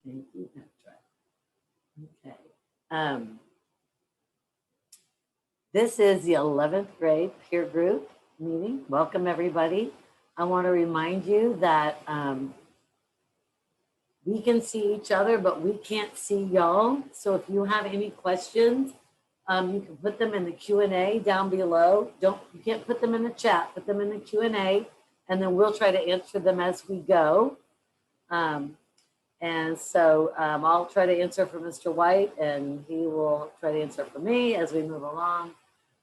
Thank you, Petra. Okay. This is the 11th grade peer group meeting. Welcome, everybody. I want to remind you that we can see each other, but we can't see y'all. So if you have any questions, you can put them in the Q&A down below. You can't put them in the chat, put them in the Q&A, and then we'll try to answer them as we go. And so I'll try to answer for Mr. White, and he will try to answer for me as we move along.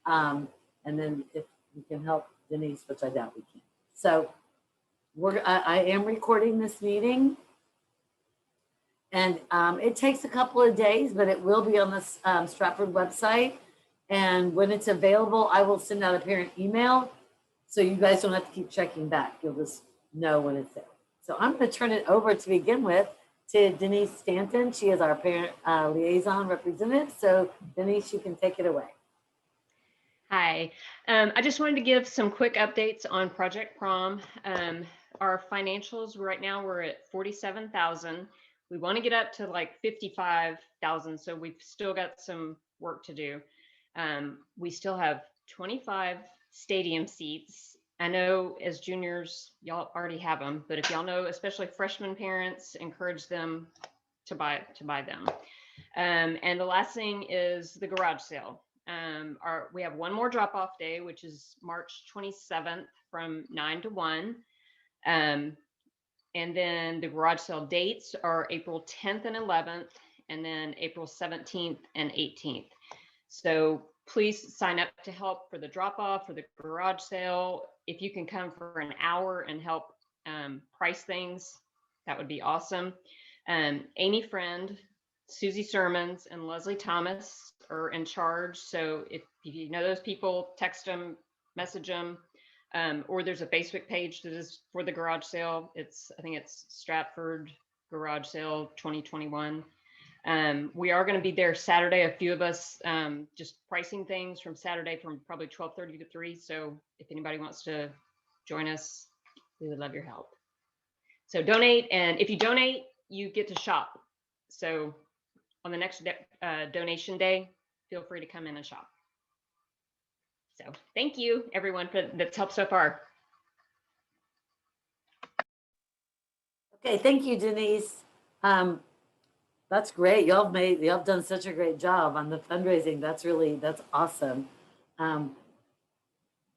And then if we can help Denise, which I doubt we can. So I am recording this meeting, and it takes a couple of days, but it will be on the Stratford website. And when it's available, I will send out a parent email, so you guys don't have to keep checking back. You'll just know when it's there. So I'm going to turn it over to begin with to Denise Stanton. She is our parent liaison representative. So Denise, you can take it away. Hi, I just wanted to give some quick updates on Project Prom. Our financials right now, we're at 47,000. We want to get up to like 55,000. So we've still got some work to do. We still have 25 stadium seats. I know as juniors, y'all already have them, but if y'all know, especially freshman parents, encourage them to buy them. And the last thing is the garage sale. We have one more drop-off day, which is March 27th from 9 to 1. And then the garage sale dates are April 10th and 11th, and then April 17th and 18th. So please sign up to help for the drop-off, for the garage sale. If you can come for an hour and help price things, that would be awesome. Amy Friend, Susie Sermons, and Leslie Thomas are in charge. So if you know those people, text them, message them, or there's a Facebook page that is for the garage sale. I think it's Stratford Garage Sale 2021. We are going to be there Saturday. A few of us just pricing things from Saturday from probably 12:30 to 3. So if anybody wants to join us, we would love your help. So donate, and if you donate, you get to shop. So on the next donation day, feel free to come in and shop. So thank you, everyone, that's helped so far. Okay, thank you, Denise. That's great. Y'all done such a great job on the fundraising. That's awesome.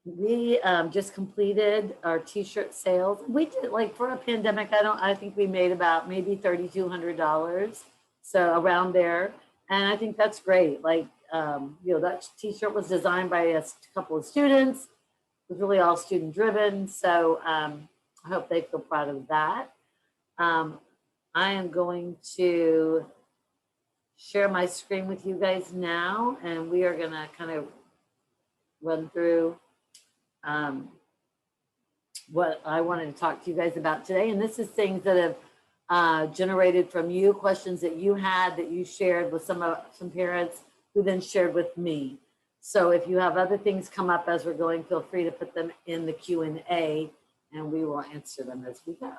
We just completed our t-shirt sales. We did, like, for a pandemic, I think we made about maybe $3,200. So around there. And I think that's great. Like, that t-shirt was designed by a couple of students. It was really all student driven. So I hope they feel proud of that. I am going to share my screen with you guys now, and we are gonna kind of run through what I wanted to talk to you guys about today. And this is things that have generated from you, questions that you had that you shared with some parents who then shared with me. So if you have other things come up as we're going, feel free to put them in the Q&A and we will answer them as we go.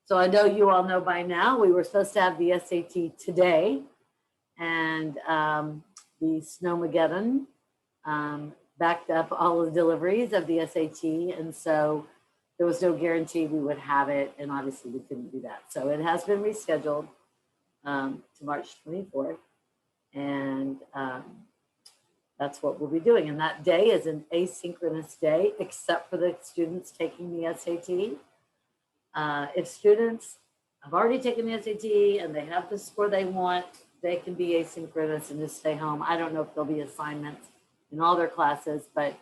So I know you all know by now, we were supposed to have the SAT today, and the Snowmageddon backed up all of the deliveries of the SAT. And so there was no guarantee we would have it. And obviously we couldn't do that. So it has been rescheduled to March 24th. And that's what we'll be doing. And that day is an asynchronous day, except for the students taking the SAT. If students have already taken the SAT and they have the score they want, they can be asynchronous and just stay home. I don't know if there'll be assignments in all their classes, but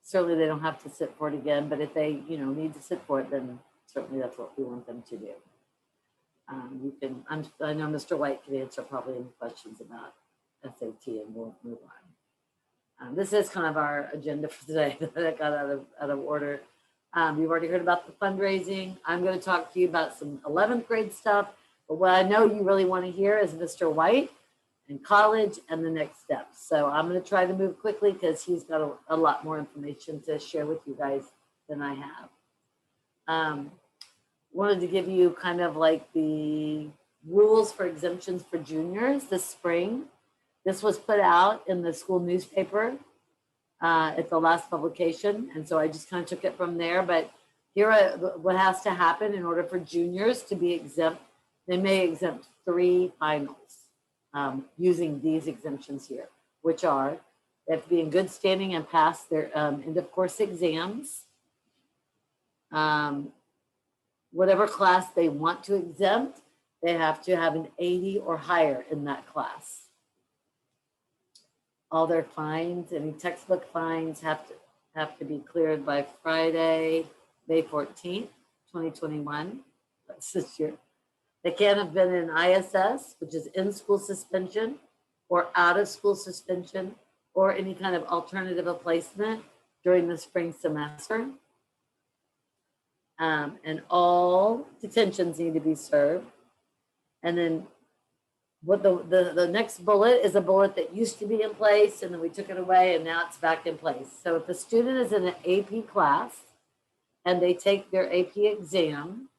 certainly they don't have to sit for it again. But if they, need to sit for it, then certainly that's what we want them to do. I know Mr. White can answer probably any questions about SAT, and we'll move on. This is kind of our agenda for today that got out of order. You've already heard about the fundraising. I'm going to talk to you about some 11th grade stuff, but what I know you really want to hear is Mr. White and college and the next steps. So I'm going to try to move quickly because he's got a lot more information to share with you guys than I have. wanted to give you kind of like the rules for exemptions for juniors this spring. This was put out in the school newspaper at the last publication. And so I just kind of took it from there. But here are what has to happen in order for juniors to be exempt. They may exempt 3 finals using these exemptions here, which are they have to be in good standing and pass their end of course exams. Whatever class they want to exempt, they have to have an 80 or higher in that class. All their fines, any textbook fines have to be cleared by Friday, May 14th, 2021. That's this year. They can't have been in ISS, which is in-school suspension, or out-of-school suspension, or any kind of alternative of placement during the spring semester. And all detentions need to be served. And then what the next bullet is a bullet that used to be in place, and then we took it away, and now it's back in place. So if a student is in an AP class and they take their AP exam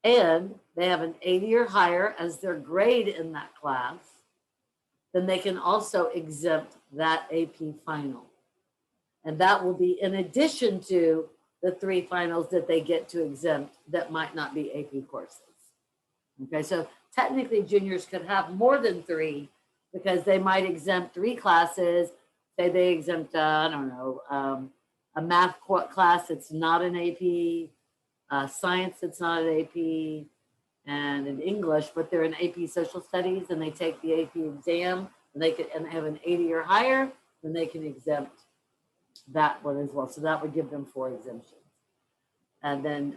and they have an 80 or higher as their grade in that class, then they can also exempt that AP final. And that will be in addition to the 3 finals that they get to exempt that might not be AP courses. Okay, so technically juniors could have more than 3 because they might exempt 3 classes. Say they exempt, I don't know, a math class that's not an AP, science that's not an AP, and in English, but they're in AP social studies and they take the AP exam and they have an 80 or higher, then they can exempt that one as well. So that would give them 4 exemptions. And then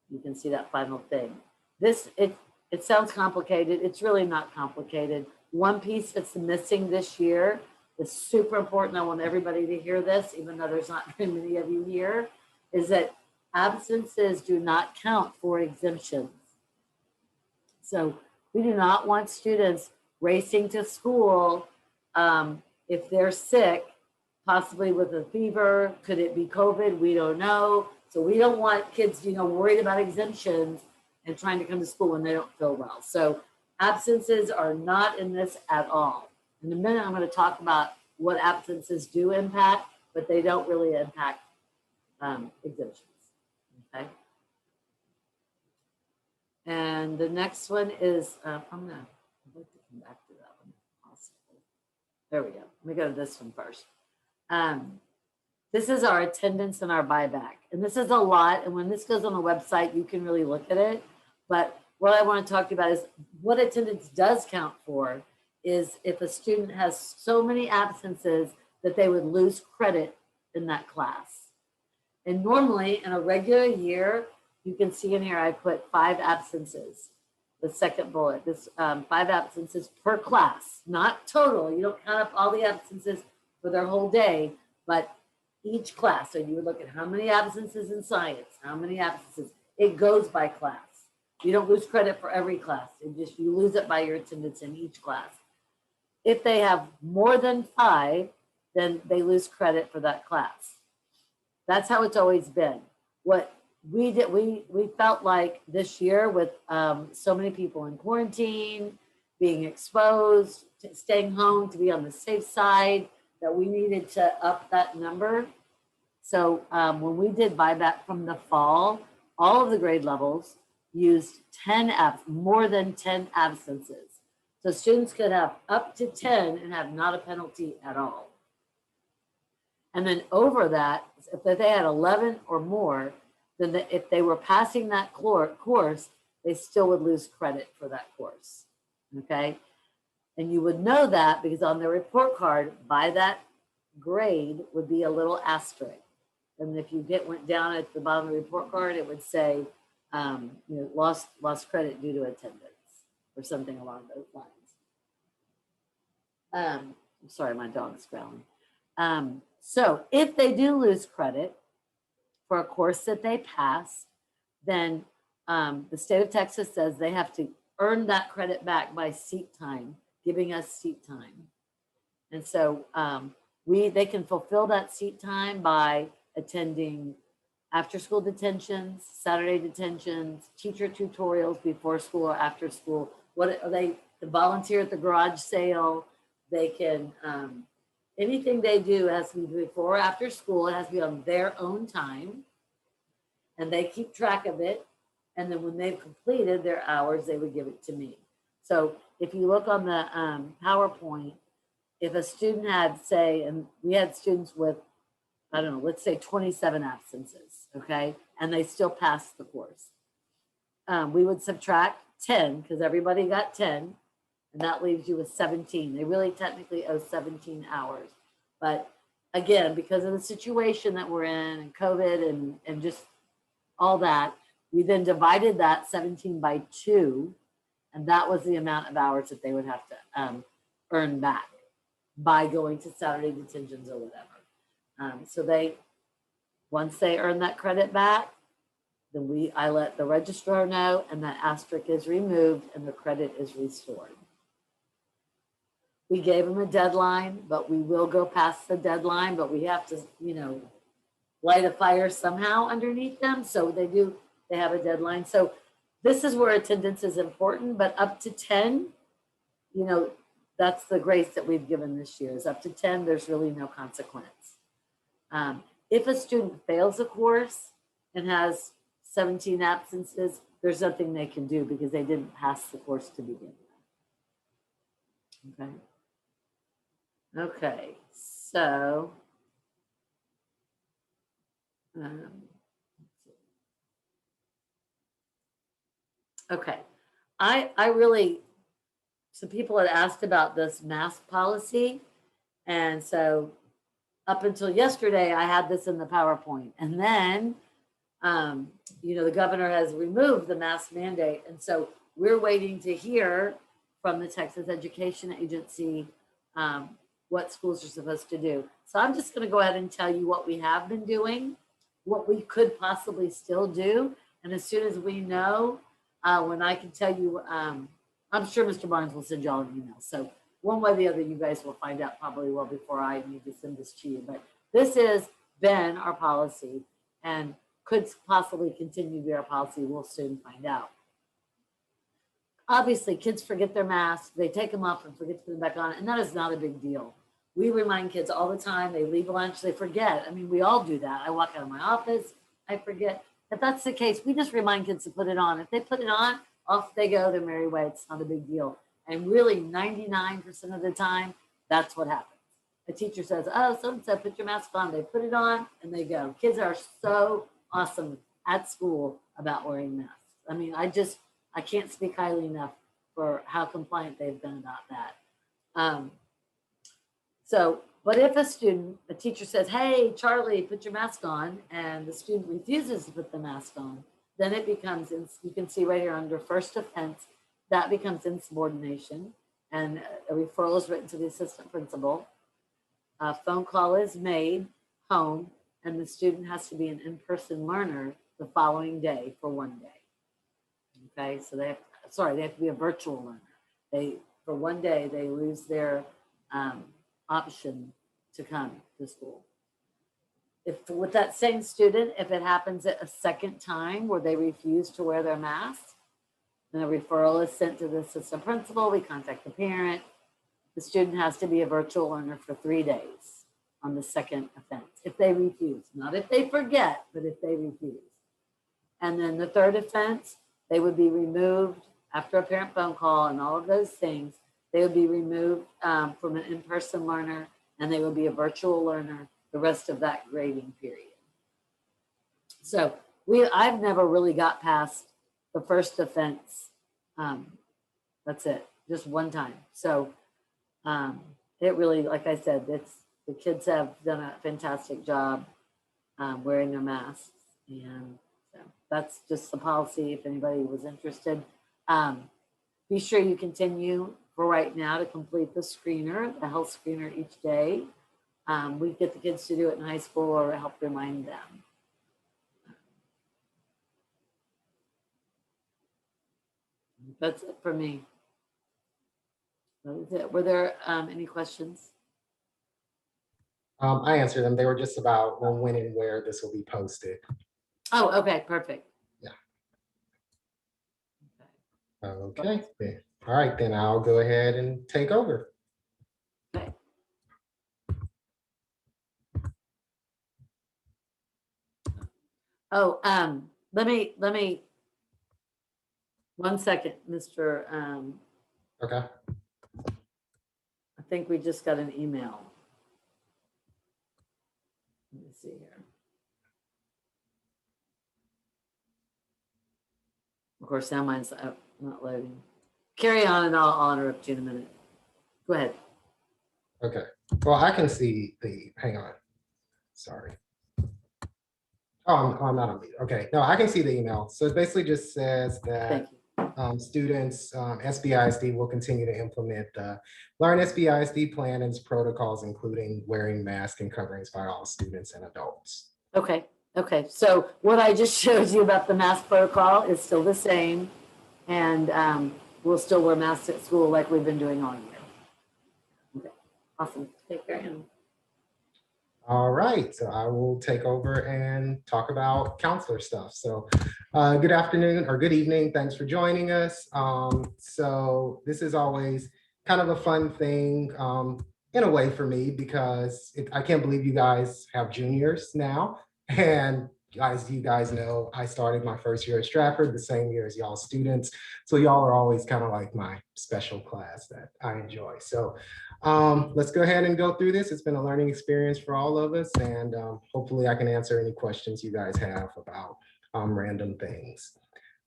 you can see that final thing. It sounds complicated. It's really not complicated. One piece that's missing this year is super important. I want everybody to hear this, even though there's not very many of you here, is that absences do not count for exemptions. So we do not want students racing to school if they're sick, possibly with a fever. Could it be COVID? We don't know. So we don't want kids, worried about exemptions and trying to come to school when they don't feel well. So absences are not in this at all. In a minute, I'm going to talk about what absences do impact, but they don't really impact exemptions. Okay. And the next one is, I'd like to come back to that one if possible. There we go. Let me go to this one first. This is our attendance and our buyback. And this is a lot. And when this goes on the website, you can really look at it. But what I want to talk to you about is what attendance does count for is if a student has so many absences that they would lose credit in that class. And normally in a regular year, you can see in here, I put 5 absences, the second bullet, this 5 absences per class, not total. You don't count up all the absences for their whole day, but each class. So you would look at how many absences in science, how many absences. It goes by class. You don't lose credit for every class. You lose it by your attendance in each class. If they have more than 5, then they lose credit for that class. That's how it's always been. What we did, we felt like this year with so many people in quarantine, being exposed, staying home to be on the safe side, that we needed to up that number. So when we did buyback from the fall, all of the grade levels used more than 10 absences. So students could have up to 10 and have not a penalty at all. And then over that, if they had 11 or more, then if they were passing that course, they still would lose credit for that course, okay? And you would know that because on their report card, by that grade would be a little asterisk. And if you went down at the bottom of the report card, it would say, lost credit due to attendance or something along those lines. I'm sorry, my dog's growling. So if they do lose credit for a course that they passed, then the state of Texas says they have to earn that credit back by seat time, giving us seat time. And so they can fulfill that seat time by attending after-school detentions, Saturday detentions, teacher tutorials before school or after school. What are they? The volunteer at the garage sale. They can, anything they do has to be before or after school. It has to be on their own time. And they keep track of it. And then when they've completed their hours, they would give it to me. So if you look on the PowerPoint, if a student had, say, and we had students with, I don't know, let's say 27 absences, okay? And they still passed the course. We would subtract 10 because everybody got 10, and that leaves you with 17. They really technically owe 17 hours. But again, because of the situation that we're in and COVID and just all that, we then divided that 17 by 2, and that was the amount of hours that they would have to earn back by going to Saturday detentions or whatever. So they, once they earn that credit back, then I let the registrar know, and that asterisk is removed and the credit is restored. We gave them a deadline, but we will go past the deadline, but we have to, you know, light a fire somehow underneath them. So they have a deadline. So this is where attendance is important, but up to 10, you know, that's the grace that we've given this year is up to 10, there's really no consequence. If a student fails a course and has 17 absences, there's nothing they can do because they didn't pass the course to begin with. Okay. Okay, so okay, I really, some people had asked about this mask policy, and so up until yesterday, I had this in the PowerPoint, and then, you know, the governor has removed the mask mandate, and so we're waiting to hear from the Texas Education Agency what schools are supposed to do. So I'm just going to go ahead and tell you what we have been doing, what we could possibly still do, and as soon as we know, when I can tell you, I'm sure Mr. Barnes will send y'all an email. So one way or the other, you guys will find out probably well before I need to send this to you. But this has been our policy and could possibly continue to be our policy. We'll soon find out. Obviously, kids forget their masks. They take them off and forget to put them back on. And that is not a big deal. We remind kids all the time. They leave lunch, they forget. I mean, we all do that. I walk out of my office, I forget. If that's the case, we just remind kids to put it on. If they put it on, off they go their merry way. It's not a big deal. And really 99% of the time, that's what happens. A teacher says, oh, so-and-so, put your mask on. They put it on and they go. Kids are so awesome at school about wearing masks. I mean, I can't speak highly enough for how compliant they've been about that. But if a teacher says, hey, Charlie, put your mask on, and the student refuses to put the mask on, then it becomes, you can see right here under first offense, that becomes insubordination, and a referral is written to the assistant principal. A phone call is made home, and the student has to be an in-person learner the following day for 1 day. Okay, so they have to be a virtual learner. For 1 day, they lose their option to come to school. If with that same student, if it happens a second time where they refuse to wear their mask, then a referral is sent to the assistant principal. We contact the parent. The student has to be a virtual learner for 3 days on the second offense. If they refuse, not if they forget, but if they refuse. And then the third offense, they would be removed after a parent phone call and all of those things. They would be removed from an in-person learner, and they would be a virtual learner the rest of that grading period. So I've never really got past the first offense. That's it, just one time. So it really, like I said, the kids have done a fantastic job wearing their masks, and so that's just the policy if anybody was interested. Be sure you continue for right now to complete the screener, the health screener each day. We get the kids to do it in high school or help remind them. That's it for me. That was it. Were there any questions? I answered them. They were just about when and where this will be posted. Oh, okay, perfect. Yeah. Okay. Okay. Then. All right, then I'll go ahead and take over. Okay. Oh, let me, 1 second, Mr. Okay. I think we just got an email. Let me see here. Of course, now mine's not loading. Carry on and I'll interrupt you in a minute. Go ahead. Okay. Well, I can see the, hang on. Sorry. Oh, I'm not on mute. Okay. No, I can see the email. So it basically just says that Thank you. students, SBISD will continue to implement the Learn SBISD plan and its protocols, including wearing masks and coverings by all students and adults. Okay. Okay. So what I just showed you about the mask protocol is still the same. And we'll still wear masks at school like we've been doing all year. Okay. Awesome. Take care. All right, so I will take over and talk about counselor stuff. So good afternoon or good evening. Thanks for joining us. So this is always kind of a fun thing in a way for me because I can't believe you guys have juniors now. And as you guys know, I started my first year at Stratford the same year as y'all students. So y'all are always kind of like my special class that I enjoy. So let's go ahead and go through this. It's been a learning experience for all of us, and hopefully I can answer any questions you guys have about random things.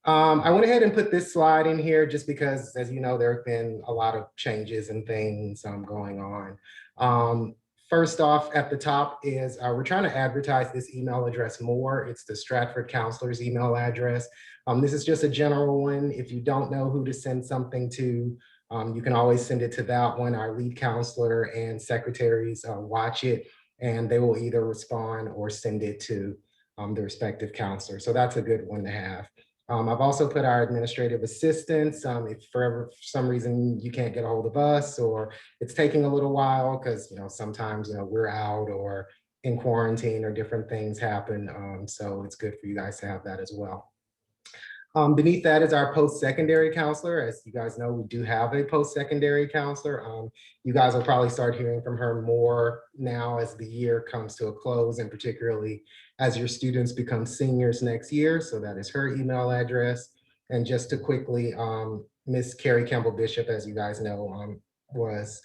I went ahead and put this slide in here just because, as you know, there have been a lot of changes and things going on. First off, at the top is we're trying to advertise this email address more. It's the Stratford Counselor's email address. This is just a general one. If you don't know who to send something to, you can always send it to that one. Our lead counselor and secretaries watch it, and they will either respond or send it to the respective counselor. So that's a good one to have. I've also put our administrative assistants. If for some reason you can't get a hold of us or it's taking a little while because sometimes we're out or in quarantine or different things happen. So it's good for you guys to have that as well. Beneath that is our post-secondary counselor. As you guys know, we do have a post-secondary counselor. You guys will probably start hearing from her more now as the year comes to a close, and particularly as your students become seniors next year. So that is her email address. And just to quickly, Miss Carrie Campbell Bishop, as you guys know, was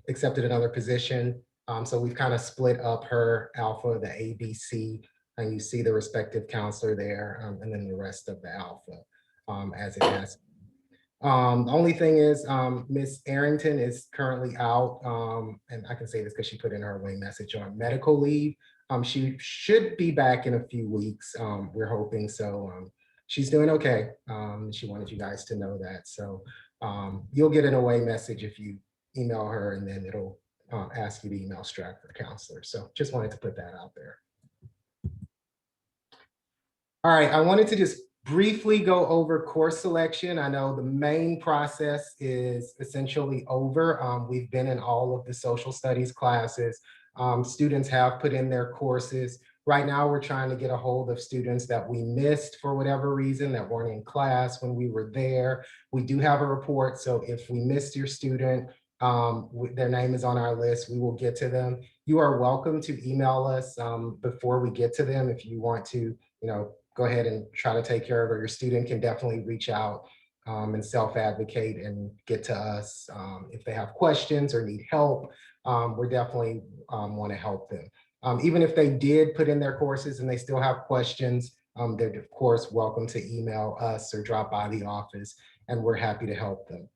accepted another position. So we've kind of split up her alpha, the ABC, and you see the respective counselor there, and then the rest of the alpha as it has. The only thing is Miss Arrington is currently out, and I can say this because she put in her away message on medical leave. She should be back in a few weeks. We're hoping so. She's doing okay. She wanted you guys to know that. So you'll get an away message if you email her, and then it'll ask you to email Stratford counselor. So just wanted to put that out there. All right, I wanted to just briefly go over course selection. I know the main process is essentially over. We've been in all of the social studies classes. Students have put in their courses. Right now, we're trying to get a hold of students that we missed for whatever reason that weren't in class when we were there. We do have a report, so if we missed your student, their name is on our list. We will get to them. You are welcome to email us before we get to them if you want to, go ahead and try to take care of it. Your student can definitely reach out and self-advocate and get to us if they have questions or need help. We definitely want to help them. Even if they did put in their courses and they still have questions, they're of course welcome to email us or drop by the office, and we're happy to help them.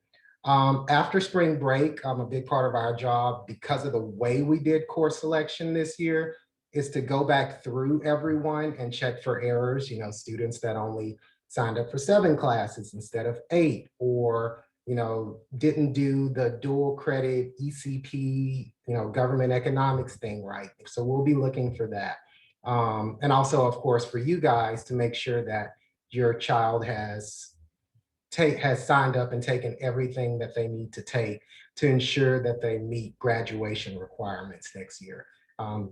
After spring break, a big part of our job, because of the way we did course selection this year, is to go back through everyone and check for errors, students that only signed up for 7 classes instead of 8, or, didn't do the dual credit ECP, government economics thing right. So we'll be looking for that. And also, of course, for you guys to make sure that your child has signed up and taken everything that they need to take to ensure that they meet graduation requirements next year.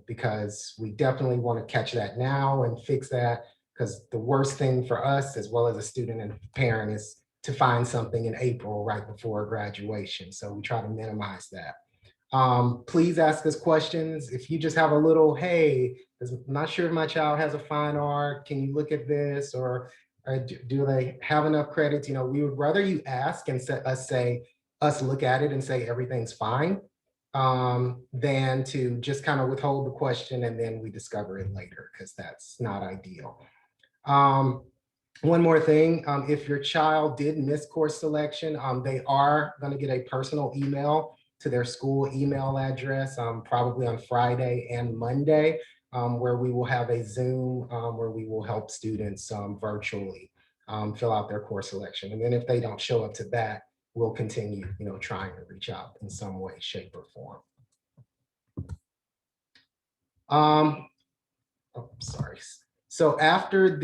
Because we definitely want to catch that now and fix that because the worst thing for us, as well as a student and parent, is to find something in April right before graduation. So we try to minimize that. Please ask us questions. If you just have a little, hey, I'm not sure if my child has a fine art, can you look at this? Or do they have enough credits? You know, we would rather you ask and us look at it and say everything's fine, than to just kind of withhold the question and then we discover it later, because that's not ideal. One more thing, if your child did miss course selection, they are going to get a personal email to their school email address, probably on Friday and Monday, where we will have a Zoom where we will help students virtually fill out their course selection. And then if they don't show up to that, we'll continue, trying to reach out in some way, shape, or form. Sorry. So after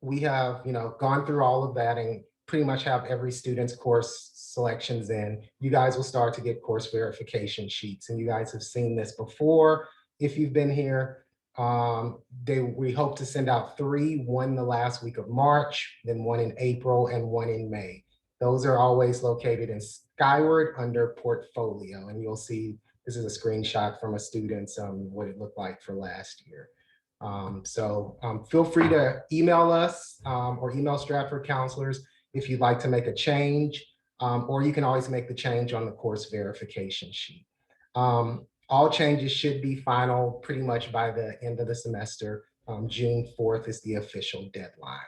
we have, gone through all of that and pretty much have every student's course selections in, you guys will start to get course verification sheets. And you guys have seen this before. If you've been here, we hope to send out 3, one the last week of March, then one in April and one in May. Those are always located in Skyward under portfolio. And you'll see, this is a screenshot from a student's what it looked like for last year. So feel free to email us or email Stratford counselors if you'd like to make a change, or you can always make the change on the course verification sheet. All changes should be final pretty much by the end of the semester. June 4th is the official deadline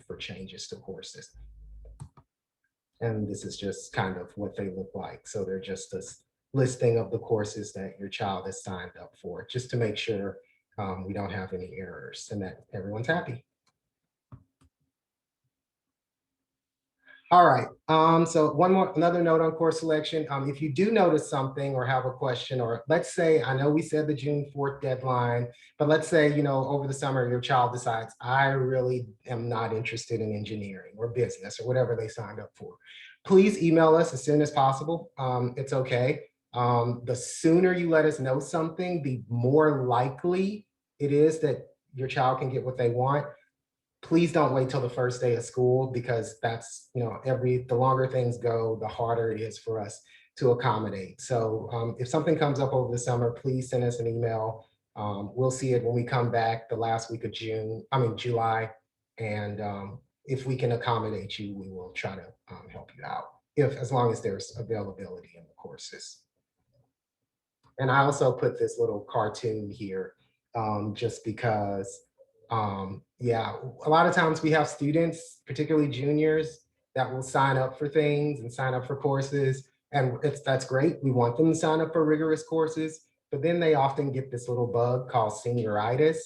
for changes to courses. And this is just kind of what they look like. So they're just a listing of the courses that your child has signed up for, just to make sure we don't have any errors and that everyone's happy. All right, so another note on course selection. If you do notice something or have a question, or let's say, I know we said the June 4th deadline, but let's say, over the summer, your child decides, I really am not interested in engineering or business or whatever they signed up for. Please email us as soon as possible. It's okay. The sooner you let us know something, the more likely it is that your child can get what they want. Please don't wait till the first day of school, because that's, the longer things go, the harder it is for us to accommodate. So if something comes up over the summer, please send us an email. We'll see it when we come back the last week of July. And if we can accommodate you, we will try to help you out, as long as there's availability in the courses. And I also put this little cartoon here just because yeah, a lot of times we have students, particularly juniors, that will sign up for things and sign up for courses. And that's great. We want them to sign up for rigorous courses, but then they often get this little bug called senioritis.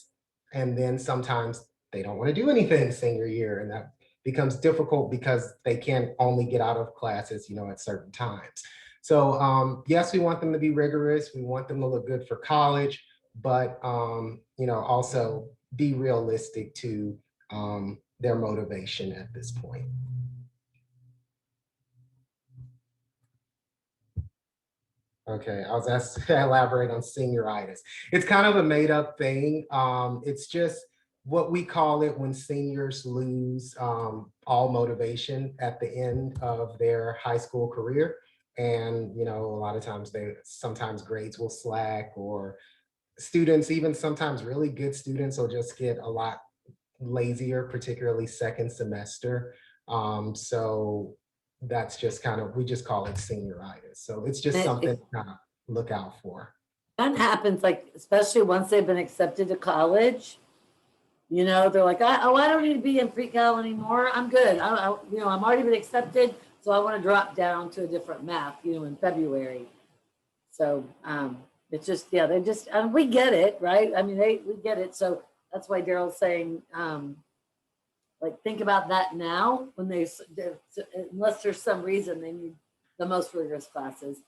And then sometimes they don't want to do anything senior year. And that becomes difficult because they can only get out of classes, at certain times. So yes, we want them to be rigorous. We want them to look good for college, but also be realistic to their motivation at this point. Okay, I was asked to elaborate on senioritis. It's kind of a made up thing. It's just what we call it when seniors lose all motivation at the end of their high school career. And, a lot of times sometimes grades will slack, or students, even sometimes really good students, will just get a lot lazier, particularly second semester. So that's just we just call it senioritis. So it's just something to kind of look out for. That happens, especially once they've been accepted to college. They're like, I don't need to be in pre-cal anymore. I'm good. I'm already been accepted, so I want to drop down to a different math, in February. So it's just, we get it, right? We get it. So that's why Daryl's saying, think about that now when unless there's some reason they need the most rigorous classes,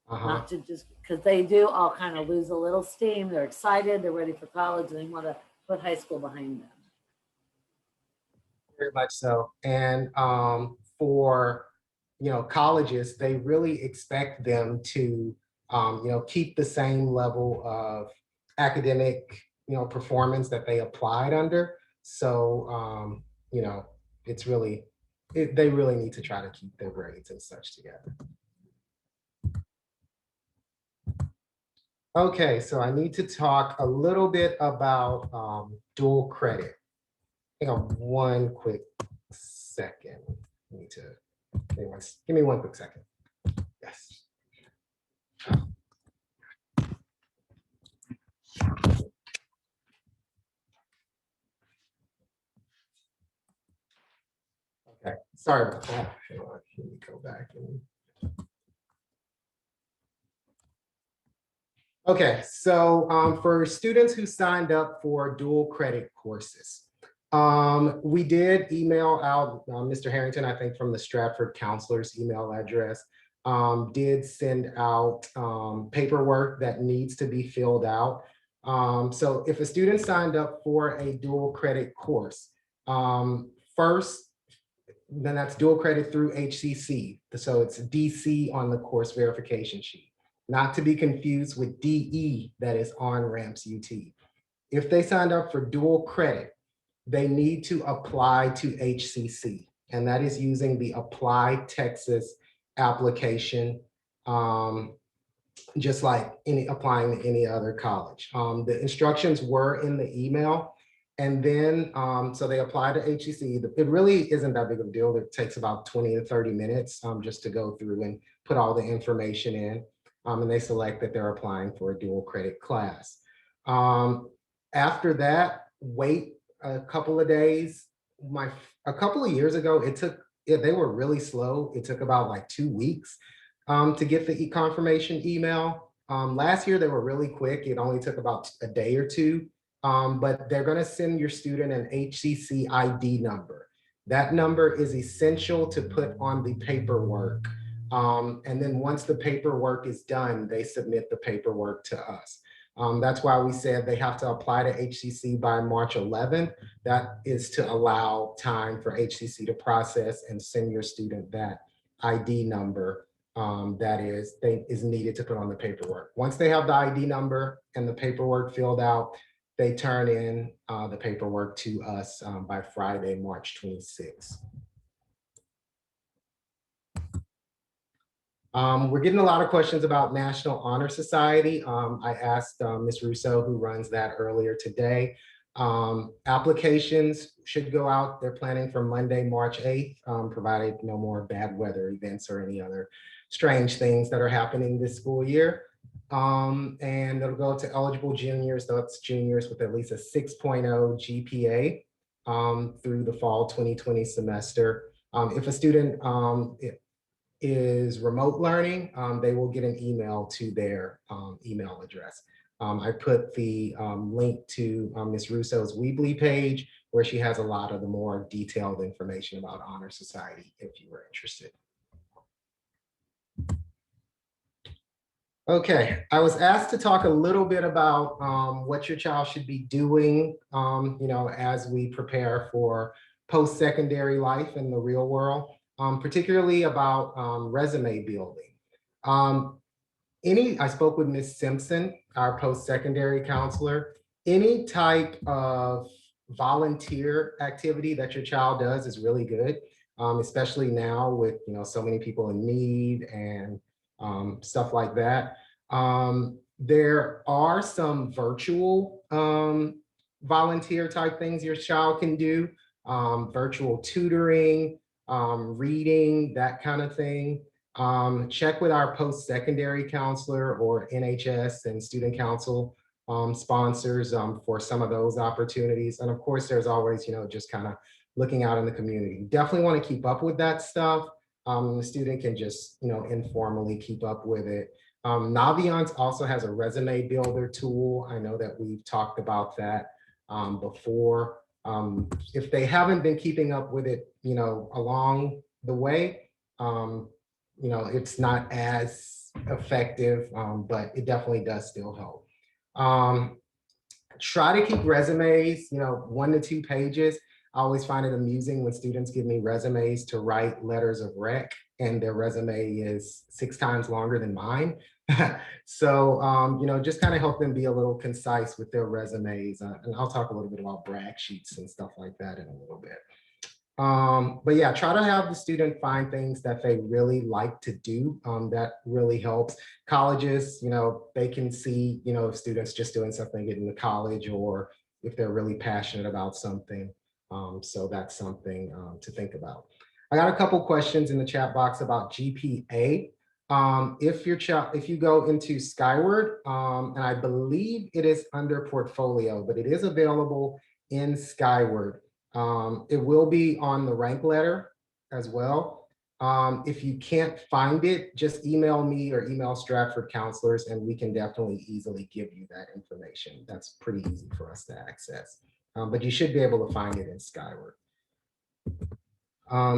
not to just, because they do all kind of lose a little steam. They're excited, they're ready for college, and they want to put high school behind them. Very much so. And for, colleges, they really expect them to, keep the same level of academic, performance that they applied under. So, you know, it's really, they really need to try to keep their grades and such together. Okay, so I need to talk a little bit about dual credit. Hang on one quick second. I need to, give me one quick second. Yes. Okay, sorry about that. Hang on, let me go back and. Okay, so for students who signed up for dual credit courses, we did email out, Mr. Harrington, I think from the Stratford counselor's email address, did send out paperwork that needs to be filled out. So if a student signed up for a dual credit course, first, then that's dual credit through HCC. So it's DC on the course verification sheet, not to be confused with DE that is on Ramps UT. If they signed up for dual credit, they need to apply to HCC, and that is using the Apply Texas application, just like applying to any other college. The instructions were in the email. And then, so they apply to HCC. It really isn't that big of a deal. It takes about 20 to 30 minutes just to go through and put all the information in. And they select that they're applying for a dual credit class. After that, wait a couple of days. A couple of years ago, they were really slow. It took about like 2 weeks to get the confirmation email. Last year, they were really quick. It only took about a day or two. But they're going to send your student an HCC ID number. That number is essential to put on the paperwork. And then once the paperwork is done, they submit the paperwork to us. That's why we said they have to apply to HCC by March 11th. That is to allow time for HCC to process and send your student that ID number that is needed to put on the paperwork. Once they have the ID number and the paperwork filled out, they turn in the paperwork to us by Friday, March 26th. We're getting a lot of questions about National Honor Society. I asked Ms. Russo, who runs that, earlier today. Applications should go out. They're planning for Monday, March 8th, provided no more bad weather events or any other strange things that are happening this school year. And it'll go to eligible juniors, that's juniors with at least a 6.0 GPA through the fall 2020 semester. If a student is remote learning, they will get an email to their email address. I put the link to Ms. Russo's Weebly page, where she has a lot of the more detailed information about Honor Society, if you were interested. Okay, I was asked to talk a little bit about what your child should be doing, as we prepare for post-secondary life in the real world, particularly about resume building. I spoke with Ms. Simpson, our post-secondary counselor. Any type of volunteer activity that your child does is really good, especially now with so many people in need and stuff like that. There are some virtual volunteer type things your child can do, virtual tutoring, reading, that kind of thing. Check with our post-secondary counselor or NHS and student council sponsors for some of those opportunities. And of course, there's always, just kind of looking out in the community. Definitely want to keep up with that stuff. The student can just, informally keep up with it. Naviance also has a resume builder tool. I know that we've talked about that before. If they haven't been keeping up with it, along the way, it's not as effective, but it definitely does still help. Try to keep resumes, 1 to 2 pages. I always find it amusing when students give me resumes to write letters of rec, and their resume is 6 times longer than mine. So, just kind of help them be a little concise with their resumes. And I'll talk a little bit about brag sheets and stuff like that in a little bit. But yeah, try to have the student find things that they really like to do. That really helps. Colleges, they can see, if students just doing something getting to college, or if they're really passionate about something. So that's something to think about. I got a couple questions in the chat box about GPA. If you go into Skyward, and I believe it is under portfolio, but it is available in Skyward. It will be on the rank letter as well. If you can't find it, just email me or email Stratford counselors, and we can definitely easily give you that information. That's pretty easy for us to access. But you should be able to find it in Skyward.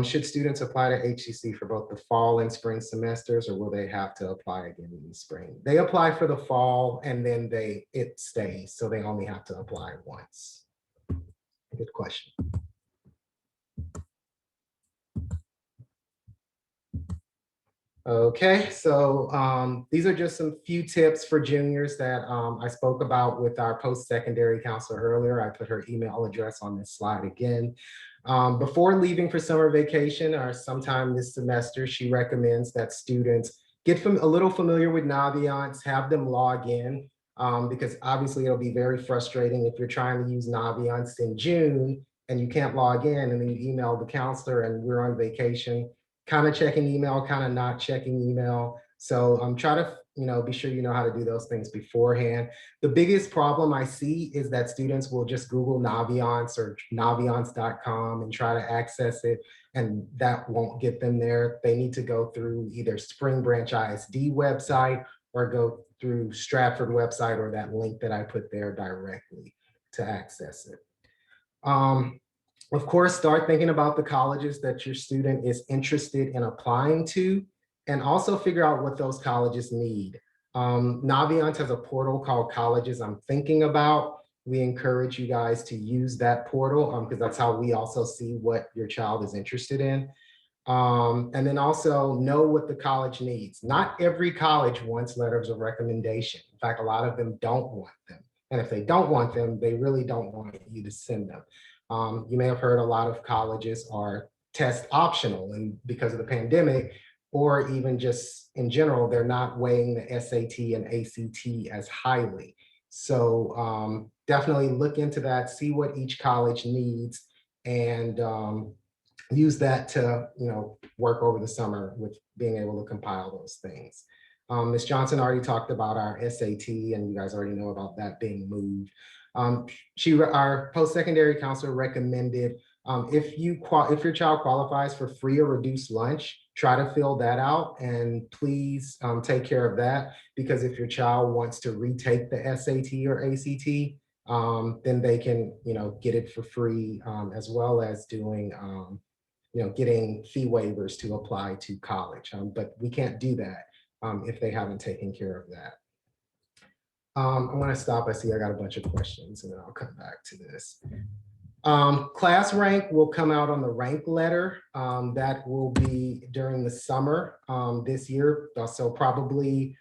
Should students apply to HCC for both the fall and spring semesters, or will they have to apply again in the spring? They apply for the fall, and then it stays, so they only have to apply once. Good question. Okay, so these are just some few tips for juniors that I spoke about with our post-secondary counselor earlier. I put her email address on this slide again. Before leaving for summer vacation or sometime this semester, she recommends that students get a little familiar with Naviance, have them log in, because obviously it'll be very frustrating if you're trying to use Naviance in June and you can't log in, and then you email the counselor and we're on vacation, kind of checking email, kind of not checking email. So try to be sure you know how to do those things beforehand. The biggest problem I see is that students will just Google Naviance or naviance.com and try to access it, and that won't get them there. They need to go through either Spring Branch ISD website or go through Stratford website or that link that I put there directly to access it. Of course, start thinking about the colleges that your student is interested in applying to, and also figure out what those colleges need. Naviance has a portal called Colleges I'm Thinking About. We encourage you guys to use that portal because that's how we also see what your child is interested in. And then also know what the college needs. Not every college wants letters of recommendation. In fact, a lot of them don't want them. And if they don't want them, they really don't want you to send them. You may have heard a lot of colleges are test optional, and because of the pandemic, or even just in general, they're not weighing the SAT and ACT as highly. So definitely look into that, see what each college needs, and use that to work over the summer with being able to compile those things. Ms. Johnson already talked about our SAT, and you guys already know about that being moved. Our post-secondary counselor recommended if your child qualifies for free or reduced lunch, try to fill that out, and please take care of that, because if your child wants to retake the SAT or ACT, then they can get it for free, as well as doing getting fee waivers to apply to college. But we can't do that if they haven't taken care of that. I'm going to stop. I see I got a bunch of questions, and then I'll come back to this. Class rank will come out on the rank letter. That will be during the summer this year. So probably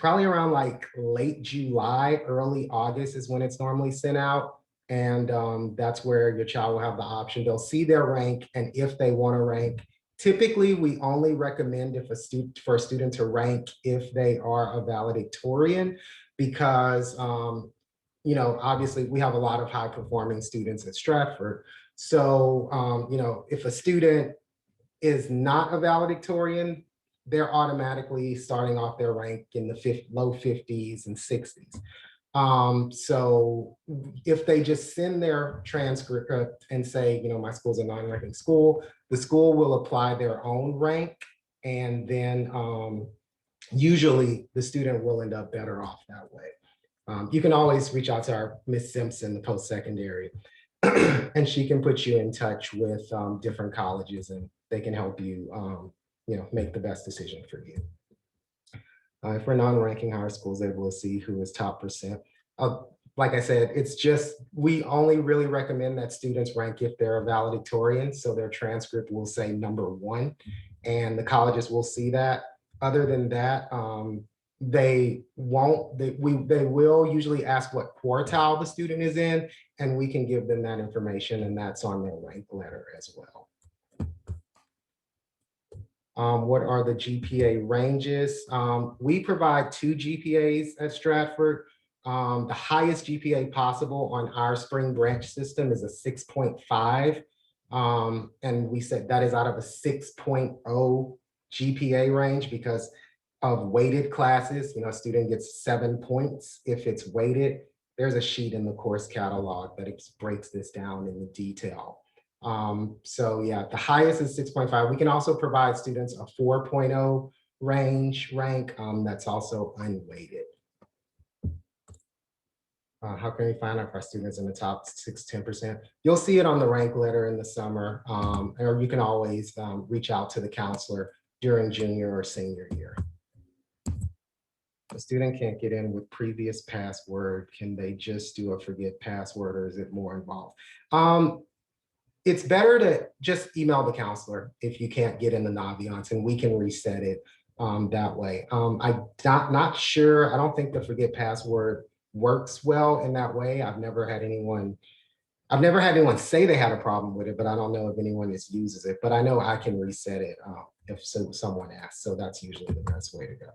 around like late July, early August is when it's normally sent out. And that's where your child will have the option. They'll see their rank, and if they want to rank, typically we only recommend for a student to rank if they are a valedictorian, because obviously we have a lot of high performing students at Stratford. So if a student is not a valedictorian, they're automatically starting off their rank in the low 50s and 60s. So if they just send their transcript and say, my school's a non-ranking school, the school will apply their own rank, and then usually the student will end up better off that way. You can always reach out to our Miss Simpson, the post-secondary, and she can put you in touch with different colleges, and they can help you, make the best decision for you. If we're non-ranking higher schools able to see who is top percent, like I said, it's just, we only really recommend that students rank if they're a valedictorian. So their transcript will say #1 and the colleges will see that. Other than that, they won't, they will usually ask what quartile the student is in, and we can give them that information, and that's on their rank letter as well. What are the GPA ranges? We provide 2 GPAs at Stratford. The highest GPA possible on our spring branch system is a 6.5. And we said that is out of a 6.0 GPA range because of weighted classes. A student gets 7 points if it's weighted. There's a sheet in the course catalog that breaks this down in detail. So yeah, the highest is 6.5. We can also provide students a 4.0 rank that's also unweighted. How can we find out if our students in the top 10%? You'll see it on the rank letter in the summer, or you can always reach out to the counselor during junior or senior year. A student can't get in with previous password. Can they just do a forget password, or is it more involved? It's better to just email the counselor if you can't get in the Naviance, and we can reset it that way. I'm not sure. I don't think the forget password works well in that way. I've never had anyone say they had a problem with it, but I don't know if anyone just uses it. But I know I can reset it if someone asks. So that's usually the best way to go.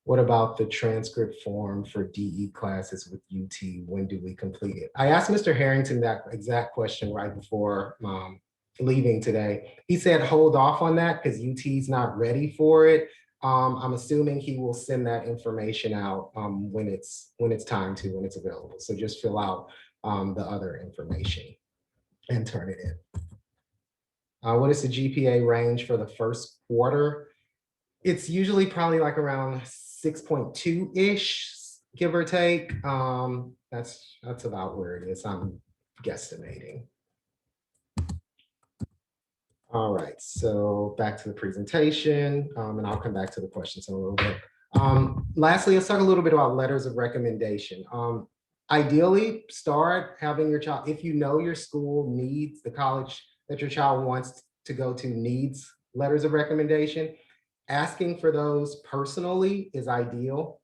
What about the transcript form for DE classes with UT? When do we complete it? I asked Mr. Harrington that exact question right before leaving today. He said, hold off on that because UT's not ready for it. I'm assuming he will send that information out when it's time to, when it's available. So just fill out the other information and turn it in. What is the GPA range for the first quarter? It's usually probably like around 6.2-ish, give or take. That's about where it is. I'm guesstimating. All right, so back to the presentation, and I'll come back to the questions in a little bit. Lastly, let's talk a little bit about letters of recommendation. Ideally, start having your child, if you know your school needs, the college that your child wants to go to needs letters of recommendation, asking for those personally is ideal.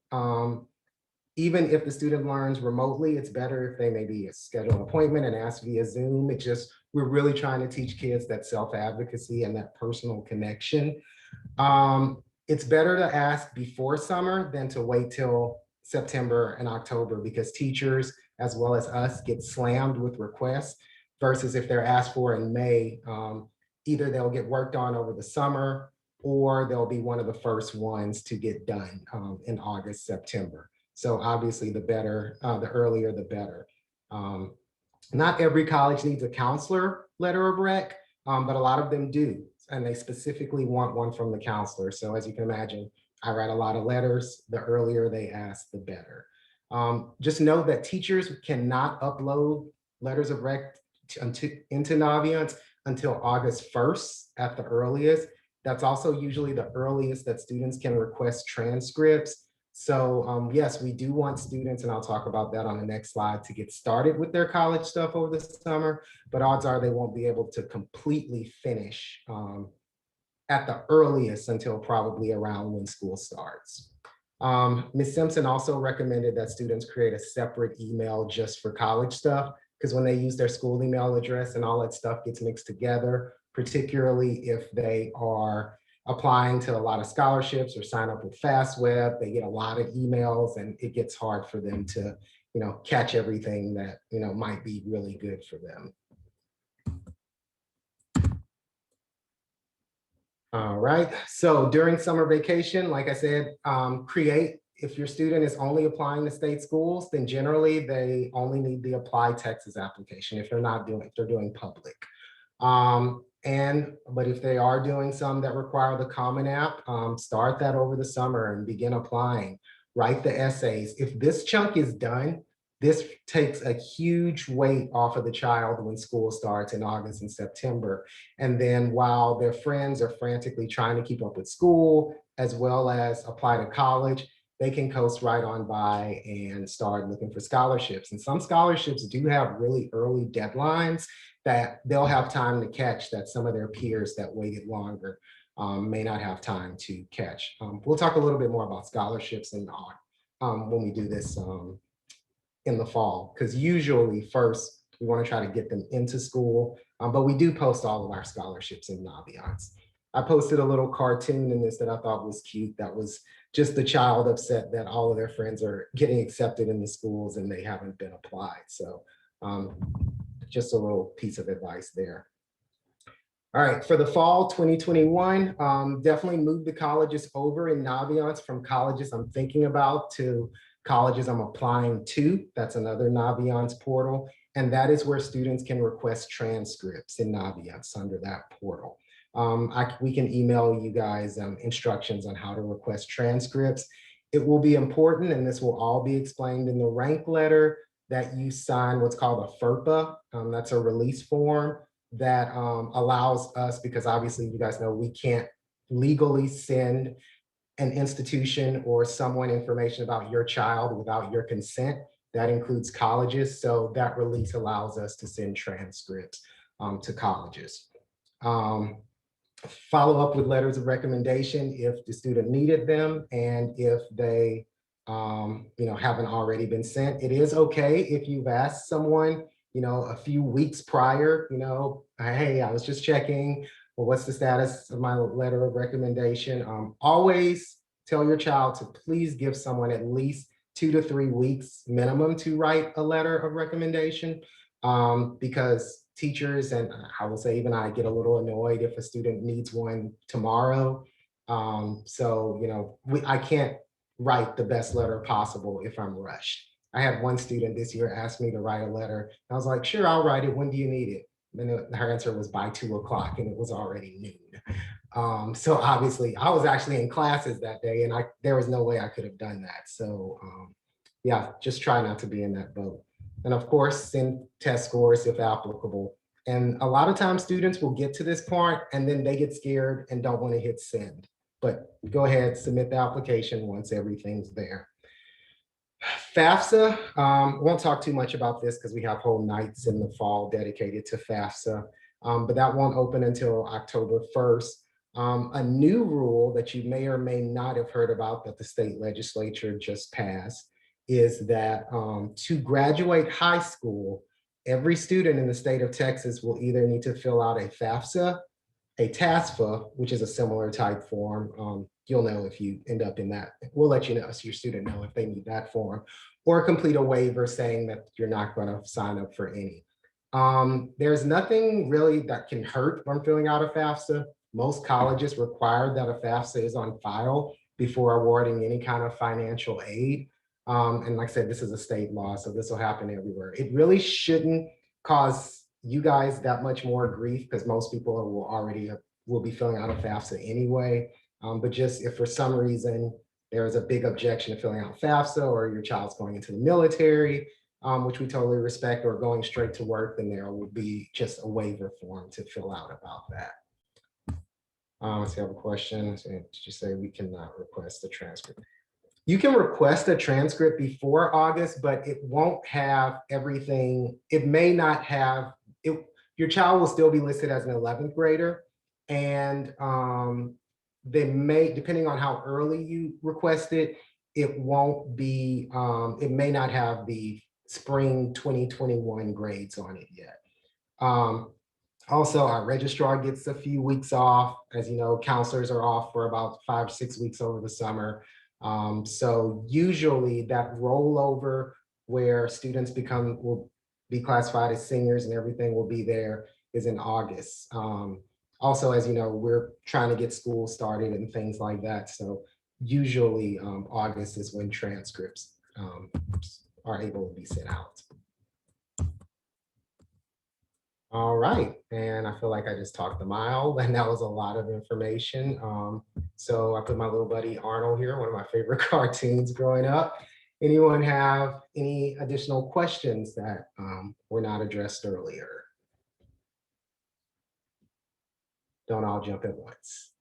Even if the student learns remotely, it's better if they maybe schedule an appointment and ask via Zoom. We're really trying to teach kids that self-advocacy and that personal connection. It's better to ask before summer than to wait till September and October, because teachers, as well as us, get slammed with requests, versus if they're asked for in May, either they'll get worked on over the summer, or they'll be one of the first ones to get done in August, September. So obviously the better, the earlier, the better. Not every college needs a counselor letter of rec, but a lot of them do. And they specifically want one from the counselor. So as you can imagine, I write a lot of letters. The earlier they ask, the better. Just know that teachers cannot upload letters of rec into Naviance until August 1st at the earliest. That's also usually the earliest that students can request transcripts. So yes, we do want students, and I'll talk about that on the next slide, to get started with their college stuff over the summer, but odds are they won't be able to completely finish at the earliest until probably around when school starts. Ms. Simpson also recommended that students create a separate email just for college stuff, because when they use their school email address and all that stuff gets mixed together, particularly if they are applying to a lot of scholarships or sign up with FastWeb, they get a lot of emails and it gets hard for them to, catch everything that, might be really good for them. All right, so during summer vacation, like I said, if your student is only applying to state schools, then generally they only need the Apply Texas application if they're doing public. But if they are doing some that require the Common App, start that over the summer and begin applying. Write the essays. If this chunk is done, this takes a huge weight off of the child when school starts in August and September. And then while their friends are frantically trying to keep up with school, as well as apply to college, they can coast right on by and start looking for scholarships. And some scholarships do have really early deadlines that they'll have time to catch that some of their peers that waited longer may not have time to catch. We'll talk a little bit more about scholarships when we do this in the fall, because usually first we want to try to get them into school, but we do post all of our scholarships in Naviance. I posted a little cartoon in this that I thought was cute. That was just the child upset that all of their friends are getting accepted in the schools and they haven't been applied. So just a little piece of advice there. All right, for the fall 2021, definitely move the colleges over in Naviance from colleges I'm thinking about to colleges I'm applying to. That's another Naviance portal. And that is where students can request transcripts in Naviance under that portal. We can email you guys instructions on how to request transcripts. It will be important, and this will all be explained in the rank letter, that you sign what's called a FERPA. That's a release form that allows us, because obviously you guys know we can't legally send an institution or someone information about your child without your consent. That includes colleges. So that release allows us to send transcripts to colleges. Follow up with letters of recommendation if the student needed them, and if they haven't already been sent. It is okay if you've asked someone a few weeks prior, hey, I was just checking, well, what's the status of my letter of recommendation? Always tell your child to please give someone at least 2 to 3 weeks minimum to write a letter of recommendation, because teachers, and I will say even I, get a little annoyed if a student needs one tomorrow. I can't write the best letter possible if I'm rushed. I had one student this year ask me to write a letter. I was like, sure, I'll write it. When do you need it? And then her answer was by 2 o'clock, and it was already noon. So obviously I was actually in classes that day, and there was no way I could have done that. So yeah, just try not to be in that boat. And of course, send test scores if applicable. And a lot of times students will get to this part and then they get scared and don't want to hit send. But go ahead, submit the application once everything's there. FAFSA, won't talk too much about this because we have whole nights in the fall dedicated to FAFSA, but that won't open until October 1st. A new rule that you may or may not have heard about that the state legislature just passed is that to graduate high school, every student in the state of Texas will either need to fill out a FAFSA, a TASFA, which is a similar type form. You'll know if you end up in that. We'll let you know, so your student know if they need that form, or complete a waiver saying that you're not going to sign up for any. There's nothing really that can hurt from filling out a FAFSA. Most colleges require that a FAFSA is on file before awarding any kind of financial aid. And like I said, this is a state law, so this will happen everywhere. It really shouldn't cause you guys that much more grief, because most people will be filling out a FAFSA anyway. But just if for some reason there is a big objection to filling out FAFSA, or your child's going into the military, which we totally respect, or going straight to work, then there will be just a waiver form to fill out about that. Let's see, I have a question. Did you say we cannot request a transcript? You can request a transcript before August, but it won't have everything. It may not have it. Your child will still be listed as an 11th grader, and they may, depending on how early you request it, it won't be. It may not have the spring 2021 grades on it yet. Also, our registrar gets a few weeks off. As you know, counselors are off for about 5 or 6 weeks over the summer. So usually that rollover where students will be classified as seniors and everything will be there is in August. Also, as you know, we're trying to get school started and things like that. So usually August is when transcripts are able to be sent out. All right, and I feel like I just talked a mile, and that was a lot of information. So I put my little buddy Arnold here, one of my favorite cartoons growing up. Anyone have any additional questions that were not addressed earlier? Don't all jump at once.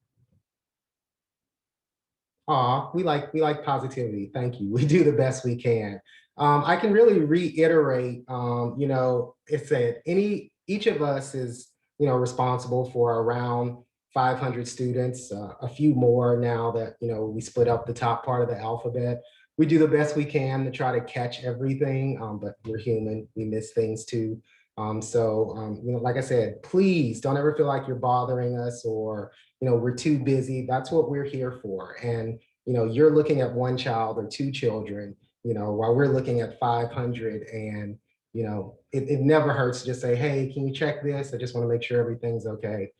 Aw, we like positivity. Thank you. We do the best we can. I can really reiterate, you know, it said each of us is, you know, responsible for around 500 students, a few more now that, you know, we split up the top part of the alphabet. We do the best we can to try to catch everything, but we're human. We miss things too. You know, like I said, please don't ever feel like you're bothering us or, you know, we're too busy. That's what we're here for. And, you know, you're looking at one child or two children, you know, while we're looking at 500. And, you know, it never hurts to just say, hey, can you check this? I just want to make sure everything's okay.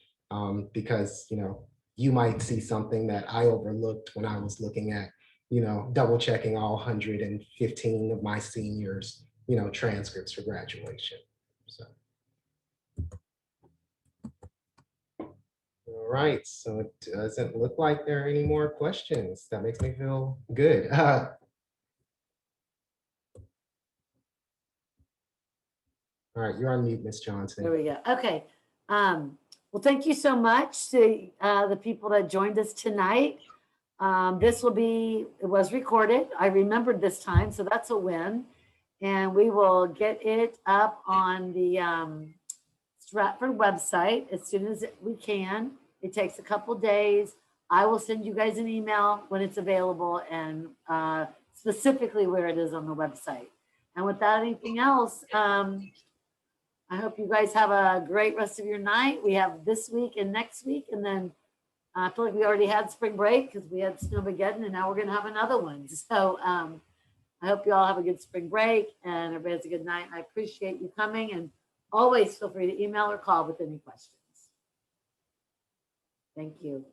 Because, you know, you might see something that I overlooked when I was looking at, you know, double checking all 115 of my seniors, you know, transcripts for graduation. So. All right, so it doesn't look like there are any more questions. That makes me feel good. All right, you're on mute, Ms. There Johnson. we go. Okay. Well, thank you so much to the people that joined us tonight. This it was recorded. I remembered this time, so that's a win. And we will get it up on the Stratford website as soon as we can. It takes a couple days. I will send you guys an email when it's available and specifically where it is on the website. And without anything else, I hope you guys have a great rest of your night. We have this week and next week, and then I feel like we already had spring break because we had Snowmageddon, and now we're gonna have another one. So I hope you all have a good spring break and everybody has a good night. I appreciate you coming, and always feel free to email or call with any questions. Thank you.